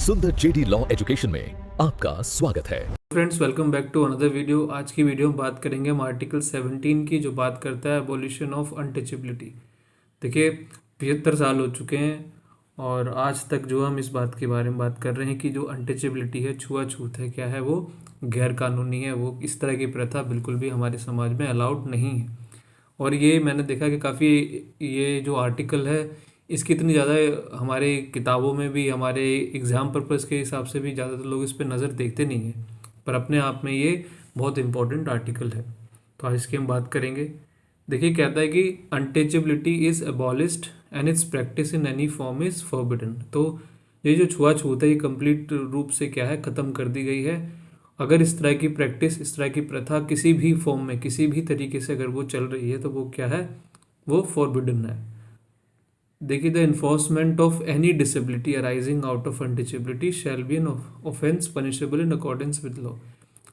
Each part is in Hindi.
सुंदर जेडी लॉ एजुकेशन में आपका स्वागत है। Friends, welcome back to another video. आज की वीडियो में बात करेंगे हम आर्टिकल 17 की, जो बात करता है एबोलिशन ऑफ अनटचेबिलिटी। देखिए, 75 साल हो चुके हैं और आज तक जो हम इस बात के बारे में बात कर रहे हैं कि जो अनटचेबिलिटी है, छुआछूत है, क्या है वो गैर कानूनी है। वो इस तरह की प्रथा बिल्कुल भी हमारे समाज में अलाउड नहीं है। और ये मैंने देखा कि काफ़ी ये जो आर्टिकल है, इसकी इतनी ज़्यादा हमारे किताबों में भी, हमारे एग्ज़ाम पर्पज़ के हिसाब से भी ज़्यादातर लोग इस पर नज़र देखते नहीं हैं, पर अपने आप में ये बहुत इंपॉर्टेंट आर्टिकल है। तो आज इसकी हम बात करेंगे। देखिए, कहता है कि untouchability is abolished and it's practice in any form is forbidden. तो ये जो छुआछूत है, ये कंप्लीट रूप से क्या है, ख़त्म कर दी गई है। अगर इस तरह की प्रैक्टिस, इस तरह की प्रथा किसी भी फॉर्म में, किसी भी तरीके से अगर वो चल रही है, तो वो क्या है, वो फॉरबिडन है। देखिए, the enforcement of any disability arising out of untouchability shall be an offence punishable in accordance with law.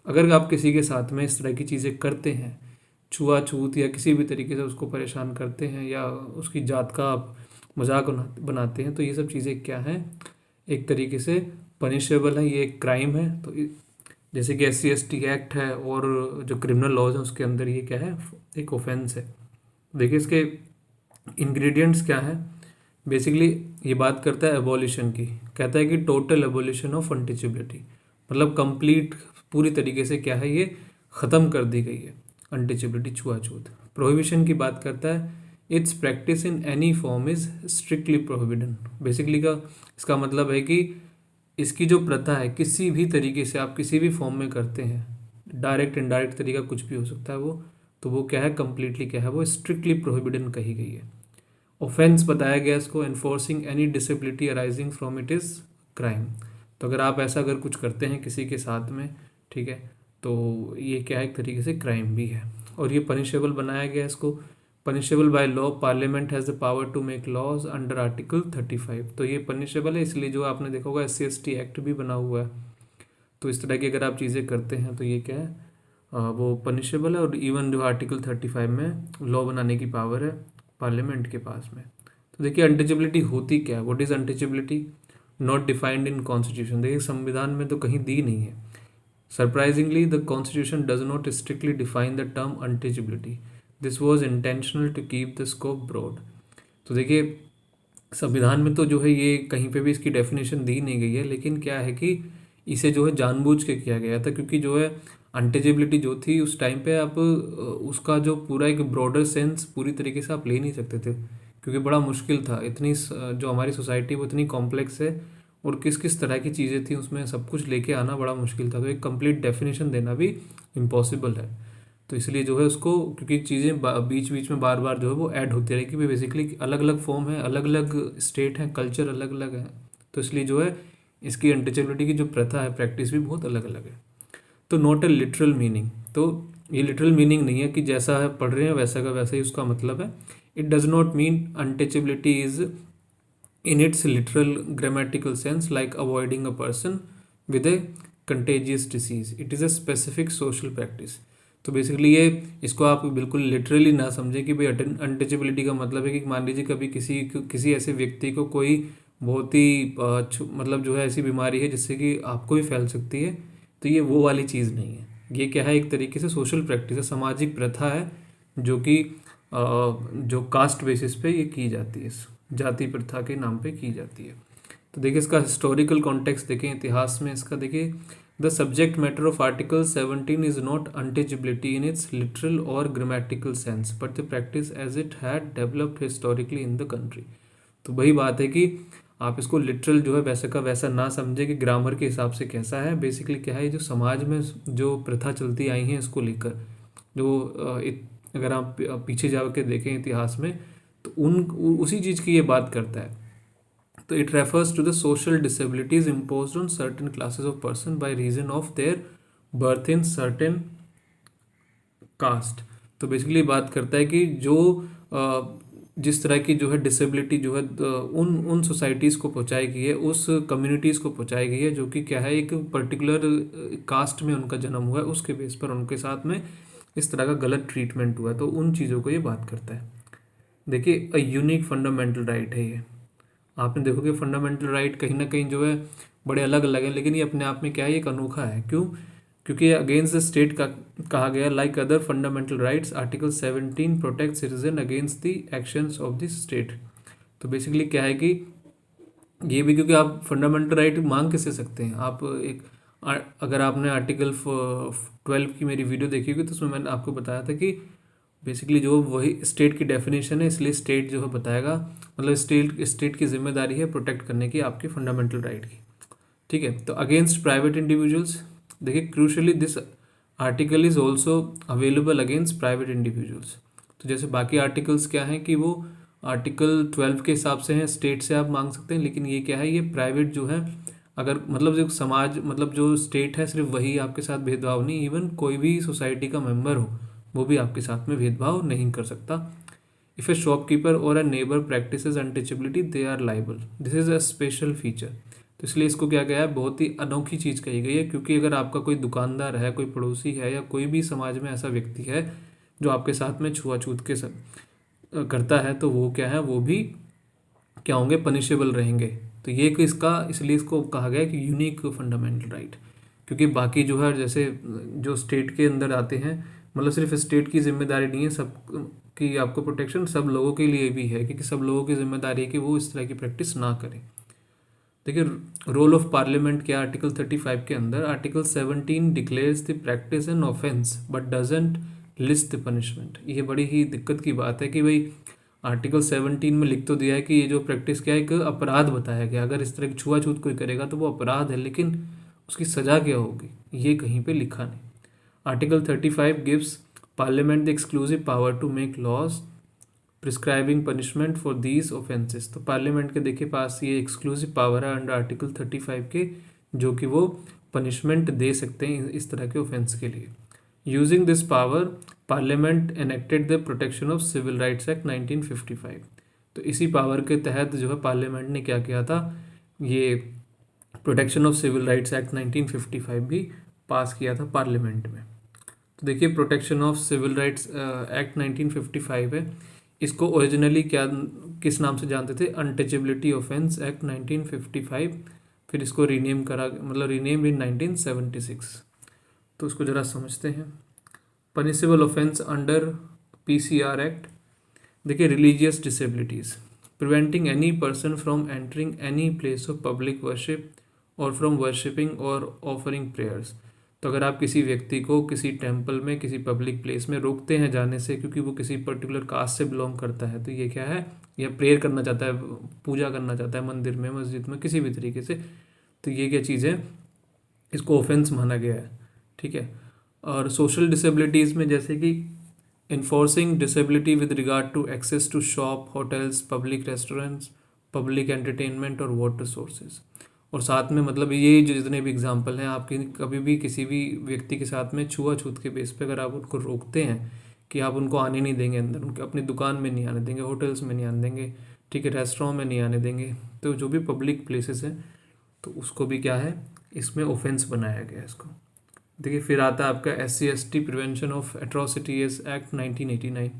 अगर आप किसी के साथ में इस तरह की चीज़ें करते हैं, छुआछूत या किसी भी तरीके से उसको परेशान करते हैं या उसकी जात का आप मजाक बनाते हैं, तो ये सब चीज़ें क्या हैं, एक तरीके से पनिशेबल है, ये एक क्राइम है। तो जैसे कि SC/ST एक्ट है और जो क्रिमिनल लॉज हैं उसके अंदर ये क्या है, एक ऑफेंस है। देखिए, इसके इंग्रेडिएंट्स क्या है। बेसिकली ये बात करता है एबॉलिशन की। कहता है कि टोटल एबॉलिशन ऑफ अनटचेबिलिटी, मतलब कंप्लीट, पूरी तरीके से क्या है, ये ख़त्म कर दी गई है अनटचेबिलिटी, छुआछूत। प्रोहिबिशन की बात करता है, its practice in any form is strictly prohibited. Basically का इसका मतलब है कि इसकी जो प्रथा है, किसी भी तरीके से आप किसी भी फॉर्म में करते हैं, डायरेक्ट इनडायरेक्ट तरीका कुछ भी हो सकता है वो, तो वो क्या है, कंप्लीटली क्या है, वो स्ट्रिक्टली प्रोहिबिडन कही गई है। ऑफेंस बताया गया इसको, enforcing any disability arising from it is crime. तो अगर आप ऐसा अगर कुछ करते हैं किसी के साथ में, ठीक है, तो ये क्या है, एक तरीके से क्राइम भी है। और ये पनिशेबल बनाया गया इसको, punishable by law, parliament has the power to make laws under article 35। तो ये पनिशेबल है, इसलिए जो आपने देखा होगा SC/ST एक्ट भी बना हुआ है। तो इस तरह की अगर आप चीज़ें करते हैं तो ये क्या है, वो पनिशेबल है। और इवन जो आर्टिकल 35 में लॉ बनाने की पावर है पार्लियामेंट के पास में। तो देखिए, अनटचेबिलिटी होती क्या है, what is untouchability, not defined in constitution. देखिए, संविधान में तो कहीं दी नहीं है। Surprisingly the constitution does not strictly define the term untouchability, this was intentional to keep the scope broad. तो देखिए, संविधान में तो जो है ये कहीं पे भी इसकी डेफिनेशन दी नहीं गई है, लेकिन क्या है कि इसे जो है जानबूझ के किया गया था, क्योंकि जो है अनटचेबिलिटी जो थी उस टाइम पे, आप उसका जो पूरा एक ब्रॉडर सेंस पूरी तरीके से आप ले नहीं सकते थे, क्योंकि बड़ा मुश्किल था। इतनी जो हमारी सोसाइटी वो इतनी कॉम्प्लेक्स है और किस किस तरह की चीज़ें थी उसमें सब कुछ लेके आना बड़ा मुश्किल था। तो एक कंप्लीट डेफिनेशन देना भी इम्पॉसिबल है। तो इसलिए जो है उसको, क्योंकि चीज़ें बीच बीच में बार बार जो है वो ऐड होती रही, कि भाई बेसिकली अलग अलग फॉर्म है, अलग अलग स्टेट हैं, कल्चर अलग अलग है, तो इसलिए जो है इसकी अनटचेबिलिटी की जो प्रथा है, प्रैक्टिस भी बहुत अलग अलग है। तो नॉट ए लिटरल मीनिंग, तो ये लिटरल मीनिंग नहीं है कि जैसा है पढ़ रहे हैं वैसा का वैसा ही उसका मतलब है। It does not mean untouchability is in its literal grammatical sense like avoiding a person with A contagious disease, it is a specific social practice. तो बेसिकली ये, इसको आप बिल्कुल लिटरली ना समझें कि भाई अनटचेबिलिटी का मतलब है कि मान लीजिए कभी किसी ऐसे व्यक्ति को कोई बहुत ही मतलब जो है ऐसी बीमारी है जिससे कि आपको भी फैल सकती है, तो ये वो वाली चीज़ नहीं है। ये क्या है, एक तरीके से सोशल प्रैक्टिस है, सामाजिक प्रथा है, जो कि जो कास्ट बेसिस पे ये की जाती है, जाति प्रथा के नाम पे की जाती है। तो देखिए, इसका हिस्टोरिकल कॉन्टेक्स्ट देखें, इतिहास में इसका देखिए, the subject matter of article 17 is not untouchability in its literal और grammatical sense but the practice as it had developed historically in the country. तो वही बात है कि आप इसको लिटरल जो है वैसे का वैसा ना समझे कि ग्रामर के हिसाब से कैसा है। बेसिकली क्या है, जो समाज में जो प्रथा चलती आई हैं इसको लेकर, जो अगर आप पीछे जाकर देखें इतिहास में, तो उसी चीज़ की ये बात करता है। तो it refers to the social disabilities imposed on certain classes of person by reason of their birth in certain caste. तो बेसिकली बात करता है कि जो जिस तरह की जो है डिसेबिलिटी जो है उन उन सोसाइटीज़ को पहुंचाई गई है, उस कम्युनिटीज़ को पहुंचाई गई है, जो कि क्या है, एक पर्टिकुलर कास्ट में उनका जन्म हुआ है, उसके बेस पर उनके साथ में इस तरह का गलत ट्रीटमेंट हुआ है, तो उन चीज़ों को ये बात करता है। देखिए, अ यूनिक फंडामेंटल राइट है ये, आपने देखोगे फंडामेंटल राइट कहीं ना कहीं जो है बड़े अलग अलग हैं, लेकिन ये अपने आप में क्या है, एक अनोखा है। क्यों? क्योंकि अगेंस्ट द स्टेट का कहा गया, like other fundamental rights article 17 protect citizen against the actions of the state. तो बेसिकली क्या है कि ये भी, क्योंकि आप फंडामेंटल राइट मांग कैसे सकते हैं आप एक अगर आपने आर्टिकल 12 की मेरी वीडियो देखी होगी तो उसमें मैंने आपको बताया था कि बेसिकली जो वही स्टेट की डेफिनेशन है, इसलिए स्टेट जो है बताएगा, मतलब स्टेट की जिम्मेदारी है प्रोटेक्ट करने की आपकी फंडामेंटल राइट की। ठीक है, तो अगेंस्ट प्राइवेट इंडिविजुअल्स, देखिए crucially this article is also available against private individuals. तो जैसे बाकी आर्टिकल्स क्या हैं कि वो आर्टिकल 12 के हिसाब से हैं, स्टेट से आप मांग सकते हैं, लेकिन ये क्या है, ये प्राइवेट जो है, अगर मतलब जो समाज, मतलब जो स्टेट है सिर्फ वही आपके साथ भेदभाव नहीं, इवन कोई भी सोसाइटी का मेंबर हो वो भी आपके साथ में भेदभाव नहीं कर सकता। इफ़ ए शॉपकीपर और a neighbour practises untouchability they are liable, this is a special feature. तो इसलिए इसको क्या गया है, बहुत ही अनोखी चीज़ कही गई है, क्योंकि अगर आपका कोई दुकानदार है, कोई पड़ोसी है, या कोई भी समाज में ऐसा व्यक्ति है जो आपके साथ में छुआछूत के करता है, तो वो क्या है, वो भी क्या होंगे, पनिशेबल रहेंगे। तो ये कि इसका इसलिए इसको कहा गया है कि यूनिक फंडामेंटल राइट, क्योंकि बाकी जो है जैसे जो स्टेट के अंदर आते हैं, मतलब सिर्फ स्टेट की जिम्मेदारी नहीं है सब की आपको प्रोटेक्शन, सब लोगों के लिए भी है, क्योंकि सब लोगों की जिम्मेदारी है कि वो इस तरह की प्रैक्टिस ना करें। देखिए रोल ऑफ पार्लियामेंट क्या, आर्टिकल 35 के अंदर article 17 declares the practice an offence but doesn't list the punishment. ये बड़ी ही दिक्कत की बात है कि भाई आर्टिकल 17 में लिख तो दिया है कि ये जो प्रैक्टिस क्या है, एक अपराध बताया गया, अगर इस तरह की छुआछूत कोई करेगा तो वो अपराध है, लेकिन उसकी सज़ा क्या होगी ये कहीं पे लिखा नहीं। Article 35 gives parliament the exclusive power to make laws prescribing punishment for these offences. तो पार्लियामेंट के देखिए पास ये एक्सक्लूसिव पावर है अंडर आर्टिकल 35 के, जो कि वो पनिशमेंट दे सकते हैं इस तरह के ऑफेंस के लिए। Using this power parliament enacted the protection of civil rights act 1955। तो इसी पावर के तहत जो है पार्लियामेंट ने क्या किया था, ये protection of civil rights act 1955 भी पास किया था पार्लियामेंट में। तो देखिए protection of civil rights act 1955 है, इसको ओरिजिनली क्या किस नाम से जानते थे, अनटचेबिलिटी ऑफेंस एक्ट 1955, फिर इसको रीनेम करा, मतलब रीनेम इन 1976। तो उसको ज़रा समझते हैं। Punishable offence under PCR act, देखिए religious disabilities, preventing any person from entering any place of public worship और फ्रॉम वर्शिपिंग और ऑफरिंग प्रेयर्स। तो अगर आप किसी व्यक्ति को किसी टेम्पल में, किसी पब्लिक प्लेस में रोकते हैं जाने से, क्योंकि वो किसी पर्टिकुलर कास्ट से बिलोंग करता है, तो ये क्या है, या प्रेयर करना चाहता है, पूजा करना चाहता है मंदिर में, मस्जिद में, किसी भी तरीके से, तो ये क्या चीज़ है, इसको ऑफेंस माना गया है। ठीक है। और सोशल डिसेबिलिटीज़ में जैसे कि enforcing disability with regard to access to shop, hotels, public restaurants, public entertainment और वाटर सोर्सेज। और साथ में मतलब ये जो जितने भी एग्जांपल हैं, आपकी कभी भी किसी भी व्यक्ति के साथ में छुआछूत के बेस पे अगर आप उनको रोकते हैं कि आप उनको आने नहीं देंगे अंदर, उनके अपनी दुकान में नहीं आने देंगे, होटल्स में नहीं आने देंगे, ठीक है, रेस्टोरेंट में नहीं आने देंगे, तो जो भी पब्लिक प्लेसेस हैं तो उसको भी क्या है, इसमें ऑफेंस बनाया गया है इसको। देखिए फिर आता है आपका SC/ST prevention of atrocities act 1989।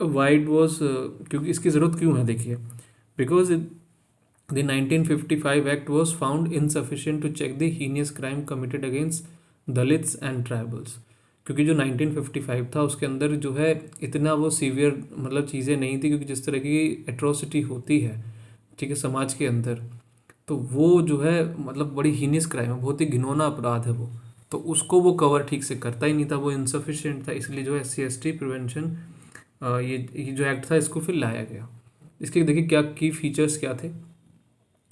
वाइड वॉज, क्योंकि इसकी ज़रूरत क्यों है, देखिए because the 1955 act was found insufficient to check the heinous crime committed against Dalits and tribals. क्योंकि जो 1955 था उसके अंदर जो है इतना वो सीवियर मतलब चीज़ें नहीं थी, क्योंकि जिस तरह की एट्रोसिटी होती है, ठीक है, समाज के अंदर, तो वो जो है मतलब बड़ी हीनियस क्राइम है, बहुत ही घिनौना अपराध है वो, तो उसको वो कवर ठीक से करता ही नहीं था, वो इनसफिशिएंट था, इसलिए जो है SC/ST प्रिवेंशन ये जो एक्ट था इसको फिर लाया गया। इसके देखिए क्या की फीचर्स क्या थे,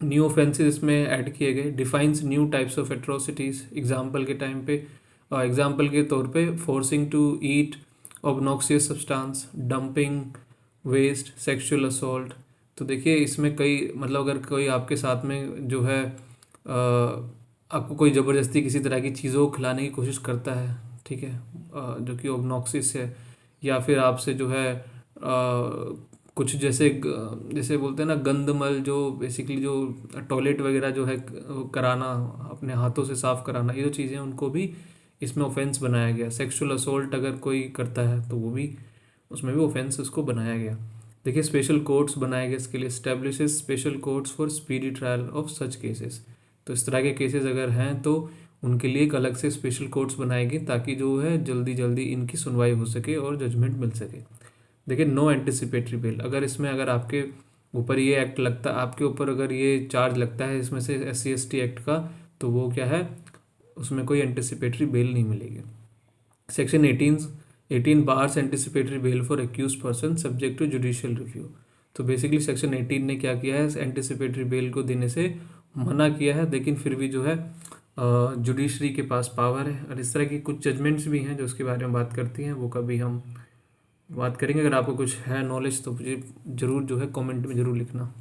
न्यू ऑफेंसेस इसमें ऐड किए गए, defines new types of atrocities, example के टाइम पे एग्जाम्पल के तौर पे forcing to eat obnoxious substance, dumping waste, sexual assault. तो देखिए इसमें कई मतलब अगर कोई आपके साथ में जो है आपको कोई ज़बरदस्ती किसी तरह की चीज़ों को खिलाने की कोशिश करता है, ठीक है, जो कि ऑब्नॉक्सियस है, या फिर आपसे जो है कुछ जैसे जैसे बोलते हैं ना गंदमल, जो बेसिकली जो टॉयलेट वगैरह जो है कराना, अपने हाथों से साफ़ कराना, ये जो चीज़ें उनको भी इसमें ऑफेंस बनाया गया। सेक्सुअल असोल्ट अगर कोई करता है तो वो भी उसमें भी ऑफेंस उसको बनाया गया। देखिए स्पेशल कोर्ट्स बनाए गए इसके लिए, establishes special courts for speedy trial of such cases. तो इस तरह के केसेस अगर हैं तो उनके लिए एक अलग से स्पेशल कोर्ट्स बनाएगी ताकि जो है जल्दी जल्दी इनकी सुनवाई हो सके और जजमेंट मिल सके। देखिए नो एंटिसिपेटरी बेल, अगर इसमें अगर आपके ऊपर ये एक्ट लगता, आपके ऊपर अगर ये चार्ज लगता है इसमें से SC/ST एक्ट का, तो वो क्या है, उसमें कोई एंटिसिपेटरी बेल नहीं मिलेगी। Section 18 bars anticipatory bail for accuse person subject to judicial review. तो बेसिकली सेक्शन 18 ने क्या किया है, एंटिसिपेटरी बेल को देने से मना किया है, लेकिन फिर भी जो है जुडिशरी के पास पावर है। और इस तरह की कुछ जजमेंट्स भी हैं जो उसके बारे में बात करती हैं, वो कभी हम बात करेंगे। अगर आपको कुछ है नॉलेज तो मुझे ज़रूर जो है कमेंट में ज़रूर लिखना।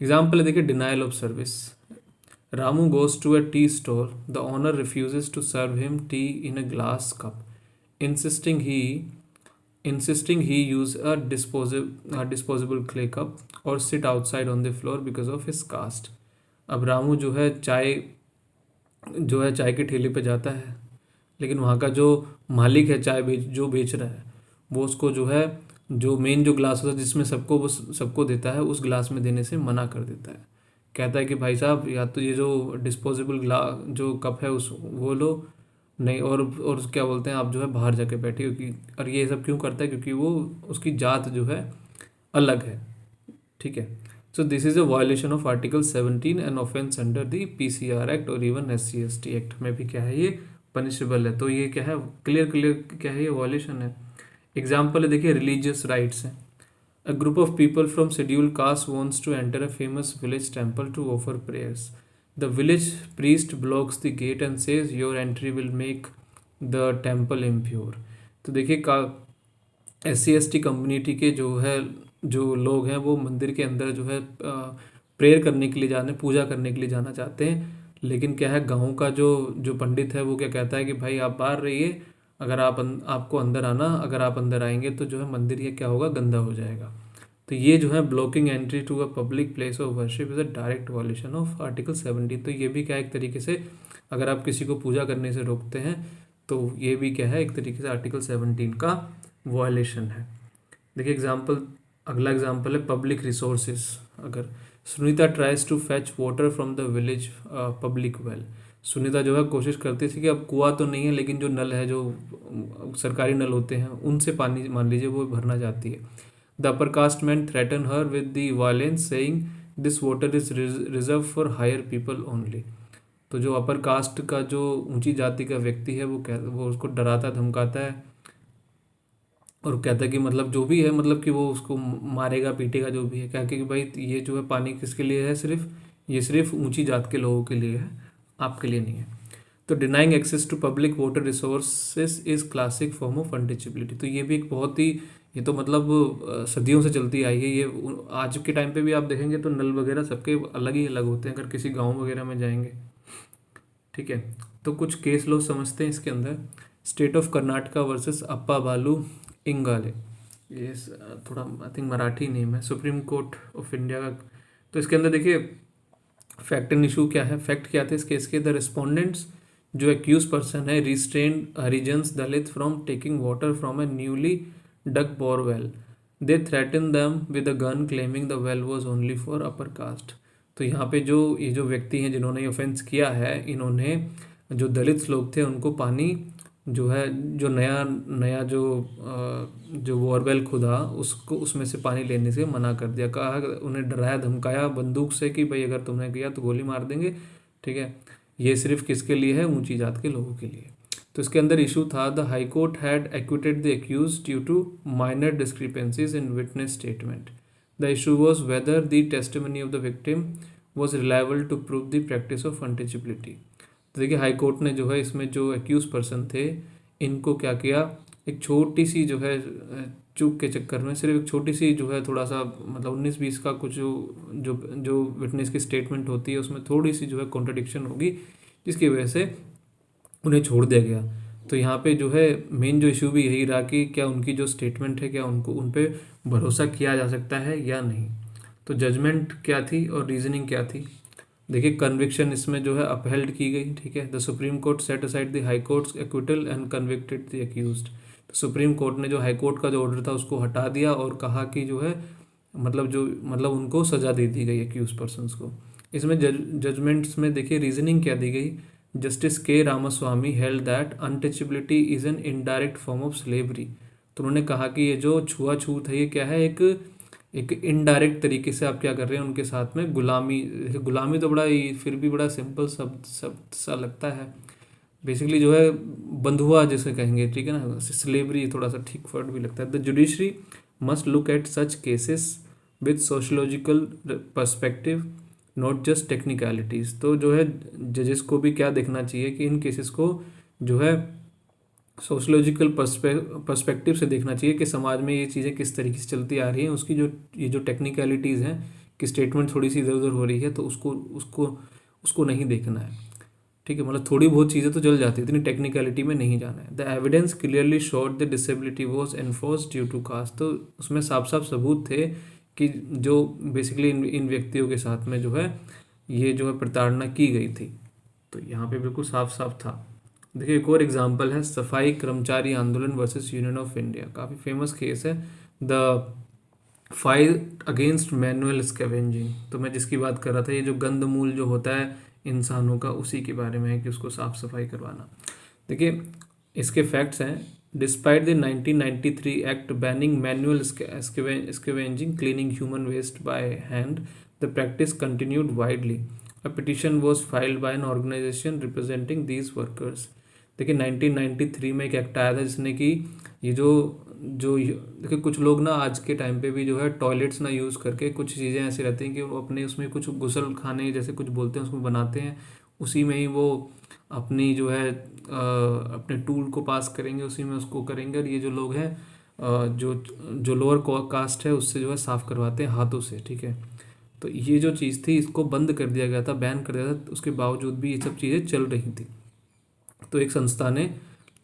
एग्जाम्पल है देखिए, denial of service. Ramu goes to a tea store, the owner refuses to serve him tea in a glass cup, insisting he use a disposable clay cup or sit outside on the floor because of his caste। अब रामू जो है चाय के ठेले पे जाता है, लेकिन वहाँ का जो मालिक है जो बेच रहा है, वो उसको जो है जो मेन जो ग्लास होता है जिसमें वो सबको देता है, उस ग्लास में देने से मना कर देता है। कहता है कि भाई साहब या तो ये जो डिस्पोजेबल जो कप है उस वो लो, नहीं और क्या बोलते हैं आप जो है बाहर जाके बैठिए, क्योंकि और ये सब क्यों करता है, क्योंकि वो उसकी जात जो है अलग है। ठीक है, so this is a violation of article 17 and offence under the PCR act और इवन SC/ST एक्ट में भी क्या है, ये पनिशेबल है। तो ये क्या है, क्लियर क्या है, ये वायलेशन है। एग्जाम्पल है देखिए, रिलीजियस राइट्स हैं। A group of people from scheduled caste wants to enter a famous village temple to offer prayers. The village priest blocks the gate and says your entry will make the temple impure। तो देखिए SC/ST कम्युनिटी के जो लोग हैं वो मंदिर के अंदर जो है प्रेयर करने के लिए पूजा करने के लिए जाना चाहते हैं, लेकिन क्या है, गांव का जो पंडित है वो क्या कहता है कि भाई आप बाहर रहिए, अगर आपको अंदर आना, अगर आप अंदर आएंगे तो जो है मंदिर ये क्या होगा, गंदा हो जाएगा। तो ये जो है blocking entry to a public place of worship is a direct violation of article 17। तो ये भी क्या है, एक तरीके से अगर आप किसी को पूजा करने से रोकते हैं तो ये भी क्या है, एक तरीके से आर्टिकल 17 का वायलेशन है। देखिए अगला एग्जाम्पल है पब्लिक रिसोर्सेज। अगर Sunita tries to fetch water from the village public well. Sunita जो है कोशिश करती थी कि अब कुआं तो नहीं है, लेकिन जो नल है, जो सरकारी नल होते हैं, उनसे पानी मान लीजिए वो भरना चाहती है। The upper caste men threaten her with the violence, saying this water is reserved for higher people only। तो जो अपर कास्ट का जो ऊंची जाति का व्यक्ति है वो उसको डराता धमकाता है और कहता है कि मतलब जो भी है, मतलब कि वो उसको मारेगा पीटेगा जो भी है, क्या कि भाई ये जो है पानी किसके लिए है, सिर्फ ऊंची जात के लोगों के लिए है, आपके लिए नहीं है। तो denying access to public water resources is classic form of untouchability. तो ये भी एक बहुत ही, ये तो मतलब सदियों से चलती आई है ये। आज के टाइम पे भी आप देखेंगे तो नल वगैरह सबके अलग ही अलग होते हैं, अगर किसी गांव वगैरह में जाएंगे। ठीक है, तो कुछ केस लो समझते हैं इसके अंदर। स्टेट ऑफ कर्नाटका वर्सेस अप्पा बालू इंगाले, ये थोड़ा आई थिंक मराठी नेम है, सुप्रीम कोर्ट ऑफ इंडिया का। तो इसके अंदर देखिए फैक्ट एंड इशू क्या है, फैक्ट क्या थे इस केस के, द रिस्पोंडेंट्स जो एक्यूज पर्सन है restrain Harijans Dalit from taking water from a newly dug borewell. They threaten them with a gun claiming the well was only for upper caste. तो यहाँ पे ये जो व्यक्ति हैं जिन्होंने ये ऑफेंस किया है, इन्होंने जो दलित लोग थे उनको पानी जो है, जो नया जो बोरवेल खुदा उसको उसमें से पानी लेने से मना कर दिया। कहा, उन्हें डराया धमकाया बंदूक से कि भाई अगर तुमने किया तो गोली मार देंगे। ठीक है, ये सिर्फ किसके लिए है, ऊंची जात के लोगों के लिए। तो इसके अंदर इशू था, the high court had acquitted the accused due to minor discrepancies in witness statement. The issue was whether the testimony of the victim was reliable to prove the practice of untouchability. तो देखिए हाई कोर्ट ने जो है इसमें जो एक्यूज पर्सन थे इनको क्या किया, एक छोटी सी जो है चूक के चक्कर में, सिर्फ एक छोटी सी जो है थोड़ा सा मतलब 19-20 का कुछ जो विटनेस की स्टेटमेंट होती है उसमें थोड़ी सी जो है कॉन्ट्रडिक्शन होगी, जिसकी वजह से उन्हें छोड़ दिया गया। तो यहाँ पे जो है मेन जो इशू भी यही रहा कि क्या उनकी जो स्टेटमेंट है क्या उन पे भरोसा किया जा सकता है या नहीं। तो जजमेंट क्या थी और रीजनिंग क्या थी, देखिए कन्विक्शन इसमें जो है अपहेल्ड की गई। ठीक है, the supreme court set aside the high courts acquittal and convicted the accused. तो सुप्रीम कोर्ट ने जो हाई कोर्ट का जो ऑर्डर था उसको हटा दिया और कहा कि जो है मतलब उनको सज़ा दे दी गई एक्यूज पर्सनस को। इसमें जजमेंट्स में देखिए रीजनिंग क्या दी गई। Justice K Ramaswamy held that untouchability is an indirect form of slavery. तो उन्होंने कहा कि ये जो छुआछूत है ये क्या है, एक इनडायरेक्ट तरीके से आप क्या कर रहे हैं उनके साथ में गुलामी। गुलामी तो बड़ा फिर भी बड़ा सिंपल शब्द सा लगता है, बेसिकली जो है बंधुआ जैसे कहेंगे, ठीक है ना। स्लेवरी थोड़ा सा ठीक वर्ड भी लगता है। The judiciary must look at such cases with sociological perspective not just technicalities. तो जो है जजेस को भी क्या देखना चाहिए कि इन केसेस को जो है सोशोलॉजिकल पर्सपेक्टिव से देखना चाहिए कि समाज में ये चीज़ें किस तरीके से चलती आ रही हैं। उसकी जो टेक्निकलिटीज़ हैं कि स्टेटमेंट थोड़ी सी इधर उधर हो रही है तो उसको उसको उसको नहीं देखना है, ठीक है। मतलब थोड़ी बहुत चीज़ें तो चल जाती है, इतनी टेक्निकलिटी में नहीं जाना है। The evidence clearly showed the disability was enforced due to caste. तो उसमें साफ साफ सबूत थे कि जो बेसिकली इन व्यक्तियों के साथ में जो है ये जो है प्रताड़ना की गई थी। तो यहाँ पे बिल्कुल साफ साफ था। देखिए एक और एग्जांपल है सफाई कर्मचारी आंदोलन वर्सेस यूनियन ऑफ इंडिया। काफ़ी फेमस केस है the fight against manual scavenging. तो मैं जिसकी बात कर रहा था, ये जो गंदमूल जो होता है इंसानों का, उसी के बारे में है कि उसको साफ सफाई करवाना। देखिए इसके फैक्ट्स हैं। Despite the 1993 act banning manual scavenging cleaning human waste by hand, the practice continued widely. A petition was filed by an organisation representing these workers. देखिए 1993 में एक एक्ट आया था जिसने कि ये जो जो देखिए कुछ लोग ना आज के टाइम पे भी जो है टॉयलेट्स ना यूज़ करके कुछ चीज़ें ऐसी रहती हैं कि वो अपने उसमें कुछ गुसल खाने जैसे कुछ बोलते हैं उसमें बनाते हैं, उसी में ही वो अपनी जो है अपने टूल को पास करेंगे, उसी में उसको करेंगे। और ये जो लोग हैं जो जो लोअर कास्ट है उससे जो है साफ़ करवाते हैं हाथों से, ठीक है। तो ये जो चीज़ थी इसको बंद कर दिया गया था, बैन कर दिया था, उसके बावजूद भी ये सब चीज़ें चल रही थी। तो एक संस्था ने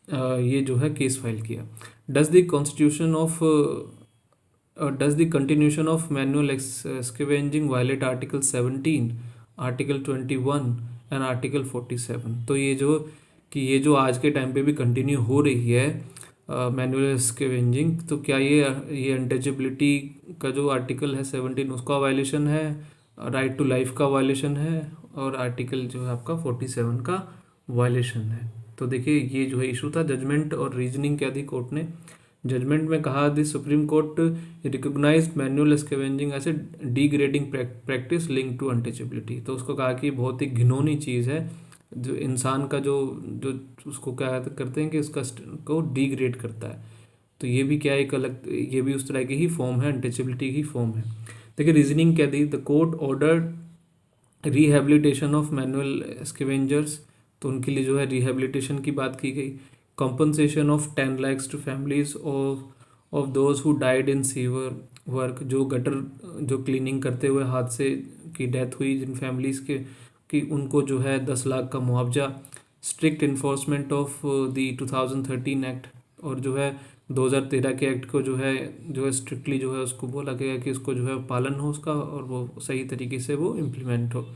ये जो है केस फाइल किया। Does the constitution of does the continuation of manual scavenging violate article 17, article 21 and article 47। तो ये जो आज के टाइम पे भी कंटिन्यू हो रही है मैनुअल स्कैवेंजिंग, तो क्या ये अनटचेबिलिटी का जो आर्टिकल है 17 उसका वायलेशन है, राइट टू लाइफ का वायलेशन है, और आर्टिकल जो है आपका 47 का वायलेशन है। तो देखिए ये जो है इशू था। जजमेंट और रीजनिंग क्या थी कोर्ट ने। जजमेंट में कहा the supreme court recognised manual scavenging as a degrading practice link to untouchability. तो उसको कहा कि बहुत ही घिनौनी चीज़ है, जो इंसान का जो जो उसको क्या करते हैं कि उसका को डिग्रेड करता है। तो ये भी क्या एक अलग, ये भी उस तरह की ही फॉर्म है, अनटचेबिलिटी की फॉर्म है। देखिए रीजनिंग क्या थी। The court ordered rehabilitation of manual scavengers. तो उनके लिए जो है रिहेबिलिटेशन की बात की गई। Compensation of 10 lakhs to families of those who died in sewer work. जो गटर जो क्लीनिंग करते हुए हादसे की डेथ हुई जिन फैमिलीज़ के कि उनको जो है 10 लाख का मुआवजा। Strict enforcement of the 2013 act. और जो है 2013 के एक्ट को जो है स्ट्रिक्टली जो है उसको बोला गया कि उसको जो है पालन हो उसका और वो सही तरीके से वो इम्प्लीमेंट हो।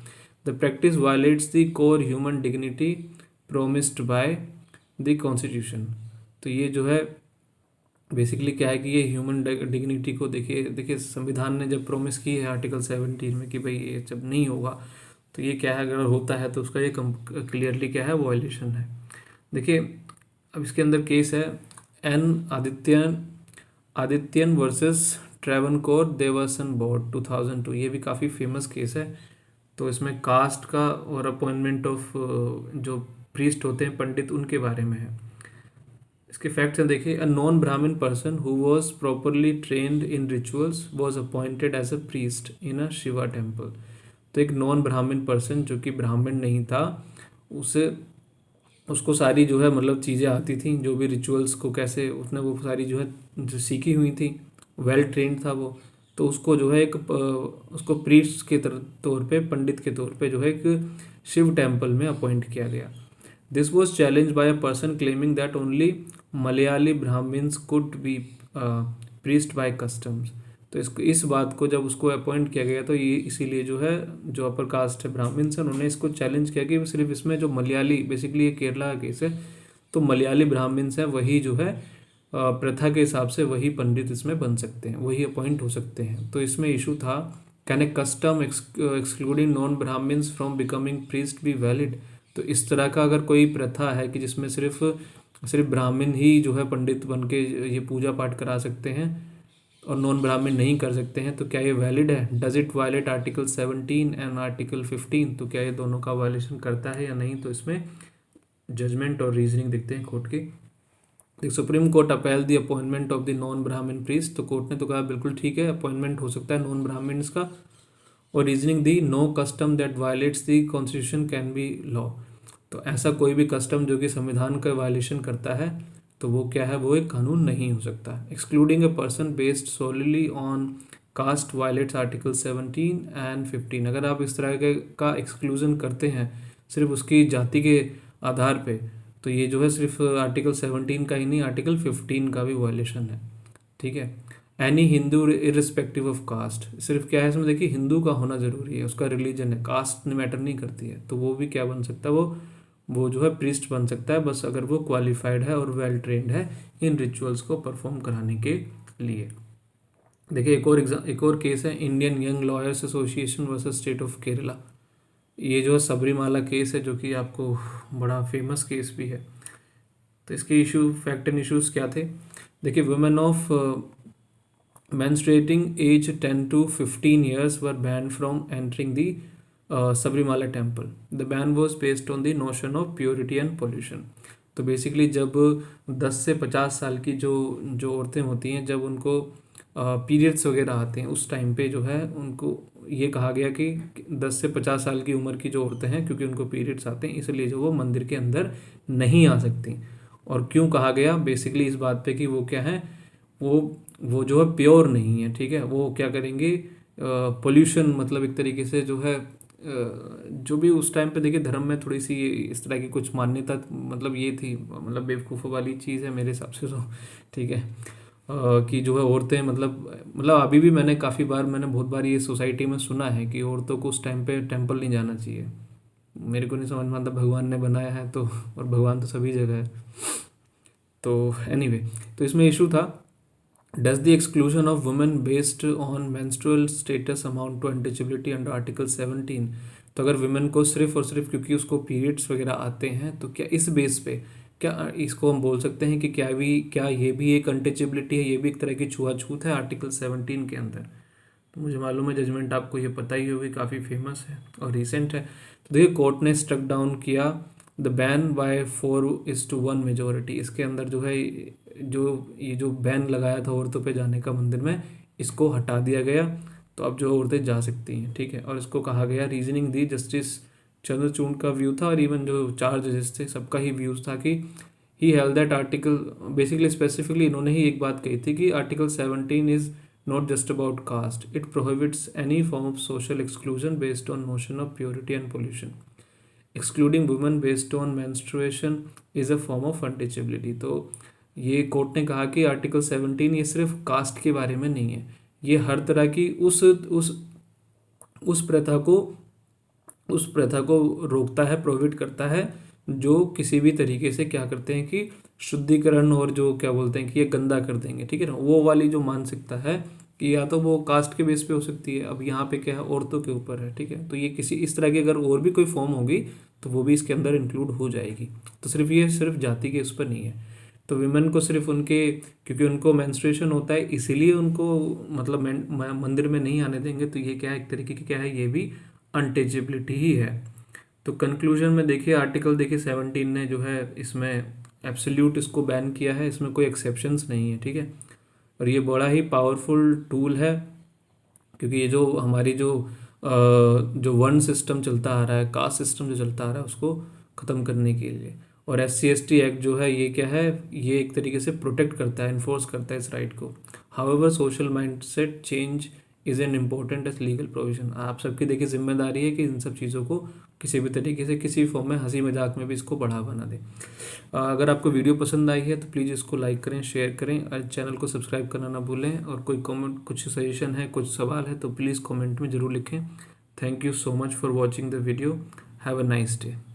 The practice violets the core human dignity promised by the constitution. तो ये जो है बेसिकली क्या है कि ये ह्यूमन डिग्निटी को देखिए संविधान ने जब प्रॉमिस की है आर्टिकल 17 में कि भाई ये जब नहीं होगा तो ये क्या है, अगर होता है तो उसका ये क्लियरली क्या है वायलेशन है। देखिए अब इसके अंदर केस है N Adithyan versus Travancore Devaswom board 2002। ये भी काफ़ी फेमस केस है। तो इसमें कास्ट का और अपॉइंटमेंट ऑफ जो प्रीस्ट होते हैं पंडित उनके बारे में है। इसके फैक्ट्स हैं देखिए। A non Brahmin person who was properly trained in rituals was appointed as a priest in a Shiva temple. तो एक नॉन ब्राह्मण पर्सन जो कि ब्राह्मण नहीं था उसको सारी जो है मतलब चीज़ें आती थी, जो भी रिचुअल्स को कैसे उसने वो सारी जो है जो सीखी हुई थी, वेल ट्रेंड था वो। तो उसको जो है उसको प्रीस्ट के तौर पे, पंडित के तौर पे जो है एक शिव टेम्पल में अपॉइंट किया गया। This was challenge by a person claiming that only Malayali Brahmins could be priest by customs. तो इस बात को जब उसको अपॉइंट किया गया तो ये इसीलिए जो है जो अपर कास्ट है ब्राह्मण्स है उन्होंने इसको चैलेंज किया कि सिर्फ इसमें जो मलयाली, बेसिकली ये केरला का केस है, तो मलयाली ब्राह्मण्स हैं वही जो है प्रथा के हिसाब से वही पंडित इसमें बन सकते हैं, वही अपॉइंट हो सकते हैं। तो इसमें इशू था, can a custom excluding non Brahmins from becoming priest be valid. तो इस तरह का अगर कोई प्रथा है कि जिसमें सिर्फ सिर्फ ब्राह्मण ही जो है पंडित बन के ये पूजा पाठ करा सकते हैं और नॉन ब्राह्मण नहीं कर सकते हैं, तो क्या ये वैलिड है? Does it violate article 17 and article 15? तो क्या ये दोनों का वायलेशन करता है या नहीं? तो इसमें जजमेंट और रीजनिंग देखते हैं कोर्ट की। Supreme court upheld the appointment of the non ब्राह्मण प्रीस्ट। तो कोर्ट ने तो कहा बिल्कुल ठीक है, अपॉइंटमेंट हो सकता है नॉन ब्राह्मण्स का। और रीजनिंग दी, no custom that violates the constitution can be law. तो ऐसा कोई भी कस्टम जो कि संविधान का वायलेशन करता है तो वो क्या है, वो एक कानून नहीं हो सकता। Excluding a person based solely on caste violets article 17 and 15। अगर आप इस तरह का एक्सक्लूजन करते हैं सिर्फ उसकी जाति के आधार पे, तो ये जो है सिर्फ आर्टिकल 17 का ही नहीं, आर्टिकल 15 का भी वायलेशन है। ठीक है। Any Hindu irrespective of caste, सिर्फ क्या है इसमें देखिए, हिंदू का होना जरूरी है, उसका रिलीजन है, कास्ट मैटर नहीं करती है, तो वो भी क्या बन सकता है, वो जो है प्रीस्ट बन सकता है, बस अगर वो क्वालिफाइड है और वेल ट्रेंड है इन रिचुअल्स को परफॉर्म कराने के लिए। देखिए एक और केस है, Indian young lawyers association versus state of Kerala. ये जो है सबरीमाला केस है, जो कि आपको बड़ा फेमस केस भी है। तो इसके इशू, फैक्ट एंड इश्यूज क्या थे? देखिए, women of menstruating age 10 to 15 years were banned from entering the Sabrimala temple. The ban was based on the notion of purity and pollution. तो बेसिकली जब 10 से 50 साल की जो औरतें होती हैं, जब उनको पीरियड्स वगैरह आते हैं, उस टाइम पे जो है उनको ये कहा गया कि 10 से 50 साल की उम्र की जो औरतें हैं, क्योंकि उनको पीरियड्स आते हैं, इसलिए जो वो मंदिर के अंदर नहीं आ सकती। और क्यों कहा गया? बेसिकली इस बात पे कि वो क्या है, वो जो है प्योर नहीं है। ठीक है। वो क्या करेंगे, पोल्यूशन, मतलब एक तरीके से जो है जो भी उस टाइम पे देखिए धर्म में थोड़ी सी इस तरह की कुछ मान्यता, मतलब ये थी, मतलब बेवकूफ़ों वाली चीज़ है मेरे हिसाब से तो। ठीक है। कि जो है औरतें, मतलब अभी भी मैंने काफ़ी बार, मैंने बहुत बार ये सोसाइटी में सुना है कि औरतों को उस टाइम पे टेम्पल नहीं जाना चाहिए। मेरे को नहीं समझ में आता, भगवान ने बनाया है तो, और भगवान तो सभी जगह है। तो एनीवे, तो इसमें इशू था, does the exclusion of women based on menstrual status amount to untouchability under article 17? तो अगर women को सिर्फ और सिर्फ क्योंकि उसको periods वगैरह आते हैं, तो क्या इस बेस पे क्या इसको हम बोल सकते हैं कि क्या ये भी एक अनटचेबिलिटी है, ये भी एक तरह की छुआछूत है आर्टिकल 17 के अंदर? तो मुझे मालूम है जजमेंट आपको ये पता ही होगी, काफ़ी फेमस है और रिसेंट है। तो देखिए कोर्ट ने स्ट्रक डाउन किया द बैन बाय 4:1 मेजोरिटी। इसके अंदर जो है ये जो बैन लगाया था औरतों पे जाने का मंदिर में, इसको हटा दिया गया। तो अब जो औरतें जा सकती हैं। ठीक है। और इसको कहा गया, रीजनिंग दी, जस्टिस चंद्रचूड़ का व्यू था और इवन जो 4 जजेस थे सबका ही व्यूज था कि he held that article, basically specifically इन्होंने ही एक बात कही थी कि article 17 is not just about cast, it prohibits any form of social exclusion based on notion of purity and pollution. Excluding women based on menstruation is a form of untouchability. तो ये कोर्ट ने कहा कि आर्टिकल 17 ये सिर्फ कास्ट के बारे में नहीं है, ये हर तरह की उस प्रथा को रोकता है, प्रोहिबिट करता है, जो किसी भी तरीके से क्या करते हैं कि शुद्धिकरण और जो क्या बोलते हैं कि ये गंदा कर देंगे। ठीक है ना, वो वाली जो मानसिकता है कि या तो वो कास्ट के बेस पे हो सकती है, अब यहाँ पे क्या है, औरतों के ऊपर है। ठीक है। तो ये किसी इस तरह की अगर और भी कोई फॉर्म होगी तो वो भी इसके अंदर इंक्लूड हो जाएगी। तो सिर्फ जाति के उस पर नहीं है। तो विमेन को सिर्फ उनके, क्योंकि उनको मेंस्ट्रुएशन होता है इसीलिए उनको मतलब मंदिर में नहीं आने देंगे, तो ये क्या है, एक तरीके की क्या है, ये भी अनटचेबिलिटी ही है। तो कंक्लूजन में देखिए, आर्टिकल देखिए 17 ने जो है इसमें एब्सोल्यूट इसको बैन किया है, इसमें कोई एक्सेप्शंस नहीं है। ठीक है। और ये बड़ा ही पावरफुल टूल है, क्योंकि ये जो हमारी जो वर्ण सिस्टम चलता आ रहा है, कास्ट सिस्टम जो चलता आ रहा है, उसको ख़त्म करने के लिए। और SC/ST एक्ट जो है ये क्या है, ये एक तरीके से प्रोटेक्ट करता है, इन्फोर्स करता है इस राइट को। However social mindset change is an important as legal provision. आप सबकी देखिए जिम्मेदारी है कि इन सब चीज़ों को किसी भी तरीके से, किसी फॉर्म में, हंसी मजाक में भी इसको बढ़ावा ना दें। अगर आपको वीडियो पसंद आई है तो प्लीज़ इसको लाइक करें, शेयर करें और चैनल को सब्सक्राइब करना ना भूलें। और कोई कमेंट, कुछ सजेशन है, कुछ सवाल है तो प्लीज़ कमेंट में ज़रूर लिखें। Thank you so much for watching the video. Have a nice day.